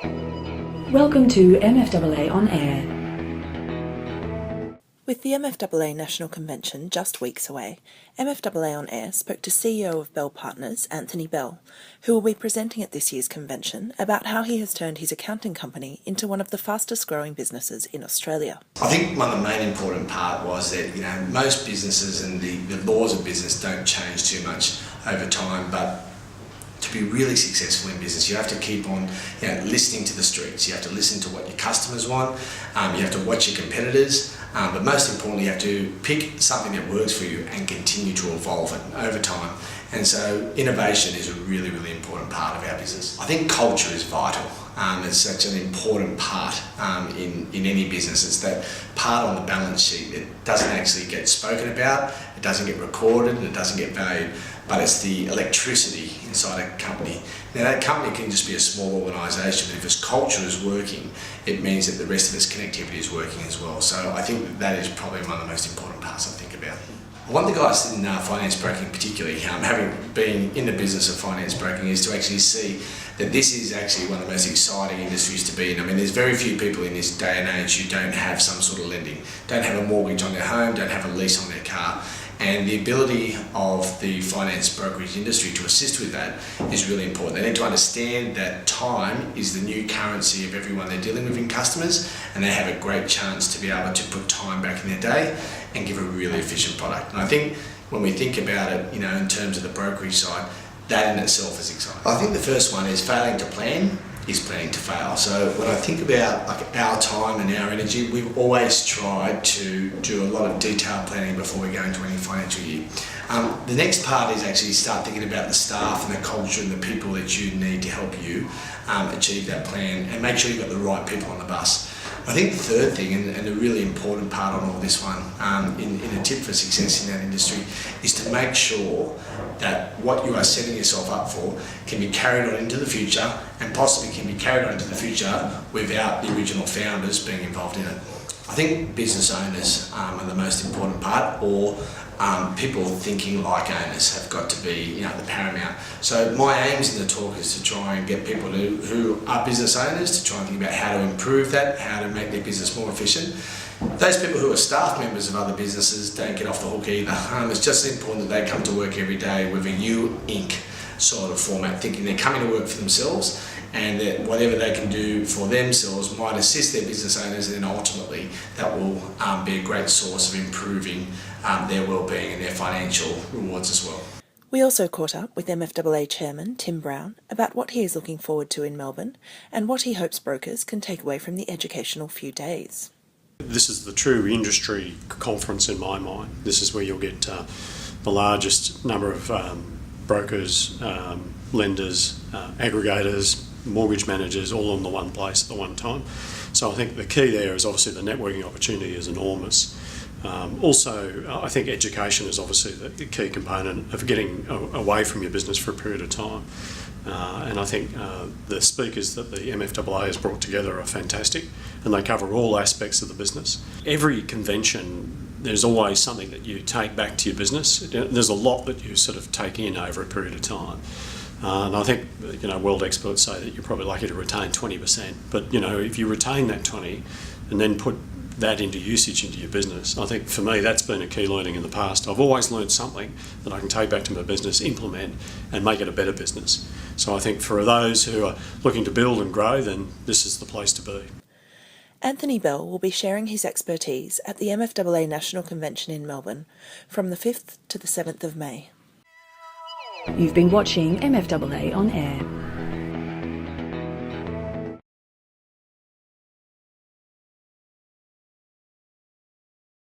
Welcome to MFAA On Air. With the MFAA National Convention just weeks away, MFAA On Air spoke to CEO of Bell Partners, Anthony Bell, who will be presenting at this year's convention about how he has turned his accounting company into one of the fastest growing businesses in Australia. I think one of the main important part was that, most businesses and the laws of business don't change too much over time, but to be really successful in business, you have to keep on listening to the streets. You have to listen to what your customers want. You have to watch your competitors. But most importantly, you have to pick something that works for you and continue to evolve it over time. And so innovation is a really, really important part of our business. I think culture is vital. It's such an important part in any business. It's that part on the balance sheet that doesn't actually get spoken about, it doesn't get recorded, and it doesn't get valued, but it's the electricity inside a company. Now that company can just be a small organisation, but if its culture is working, it means that the rest of its connectivity is working as well. So I think that is probably one of the most important parts I think about. One of the guys in finance broking particularly, having been in the business of finance broking, is to actually see that this is actually one of the most exciting industries to be in. I mean, there's very few people in this day and age who don't have some sort of lending, don't have a mortgage on their home, don't have a lease on their car. And the ability of the finance brokerage industry to assist with that is really important. They need to understand that time is the new currency of everyone they're dealing with in customers, and they have a great chance to be able to put time back in their day and give a really efficient product. And I think when we think about it, in terms of the brokerage side, that in itself is exciting. I think the first one is failing to plan is planning to fail. So when I think about our time and our energy, we've always tried to do a lot of detailed planning before we go into any financial year. The next part is actually start thinking about the staff and the culture and the people that you need to help you achieve that plan, and make sure you've got the right people on the bus. I think the third thing, and the really important part on all this one, in a tip for success in that industry, is to make sure that what you are setting yourself up for can be carried on into the future, and possibly can be carried on into the future without the original founders being involved in it. I think business owners are the most important part, or people thinking like owners have got to be the paramount. So my aims in the talk is to try and get people who are business owners to try and think about how to improve that, how to make their business more efficient. Those people who are staff members of other businesses don't get off the hook either. It's just important that they come to work every day with a you Inc. sort of format, thinking they're coming to work for themselves, and that whatever they can do for themselves might assist their business owners, and then ultimately that will be a great source of improving their well-being and their financial rewards as well. We also caught up with MFAA Chairman Tim Brown about what he is looking forward to in Melbourne and what he hopes brokers can take away from the educational few days. This is the true industry conference in my mind. This is where you'll get the largest number of brokers, lenders, aggregators, mortgage managers all in the one place at the one time. So I think the key there is obviously the networking opportunity is enormous. Also, I think education is obviously the key component of getting away from your business for a period of time. And I think the speakers that the MFAA has brought together are fantastic, and they cover all aspects of the business. Every convention, there's always something that you take back to your business. There's a lot that you sort of take in over a period of time. And I think, world experts say that you're probably lucky to retain 20%. But, if you retain that 20 and then put that into usage into your business, I think for me that's been a key learning in the past. I've always learned something that I can take back to my business, implement, and make it a better business. So I think for those who are looking to build and grow, then this is the place to be. Anthony Bell will be sharing his expertise at the MFAA National Convention in Melbourne from the 5th to the 7th of May. You've been watching MFAA On Air.